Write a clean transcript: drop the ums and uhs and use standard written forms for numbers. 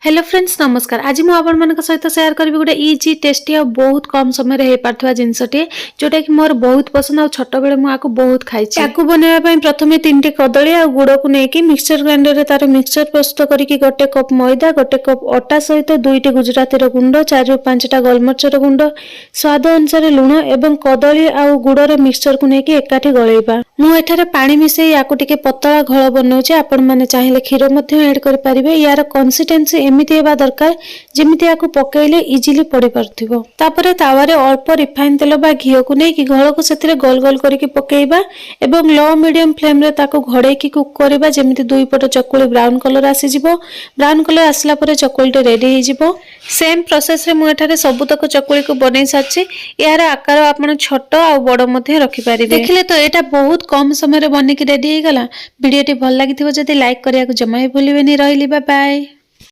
Hello friends नमस्कार। आज मुझे आपण सहित शेयर करी गोटे इजी टेस्टी और बहुत कम समय हो पार्था जिनसटे जोटा कि मोर बहुत पसंद और छोट बेले मुझे बहुत खाई। बनवाई प्रथम 3टी कदली और गुड़ को लेकिन मिक्सचर ग्राइंडर रे तार मिक्सचर प्रस्तुत करके गोटे कप मैदा गोटे कप अटा सहित 2टी गुजराती गुंड 4 ରୁ 5टा गोलमरिचर गुंड स्वाद अनुसार लुण एवं कदली और गुड़र मिक्सचर को लेकिन एकाठी गलैबा। मुझे पानी मिसई या पतला घोल बनाऊे। आपण मैंने चाहिए क्षीर एड करें। यार कंसिस्टेंसी एमती हेबा दरकार जेमिति याकू पकेइले इजीली पड़ी पारथिबो। तापरे तावारे अल्प रिफाइन तेल बा घियो को नै कि घोल को सेतिरे गोल गोल करके पकेइबा एवं लो मीडियम फ्लेम रे ताको घोड़े की कुक करबा जेमिति दुई पट चकुली ब्राउन कलर आसी जिवो। ब्राउन कलर आसला परे चकुलीटे रेडी हो जिवो। सेम प्रोसेस रे मु एठारे सबुतक चकुली को बनै साची। यार आकार आपण छोट आ बड़ मध्ये रखि पारिबे। देखिले तो एटा बहुत कम समय रे बनिक रेडी हो गला। वीडियोटी भल लागिथिबो जदि लाइक करिया को जमा भूलिबेनी। रहिली बाय बाय।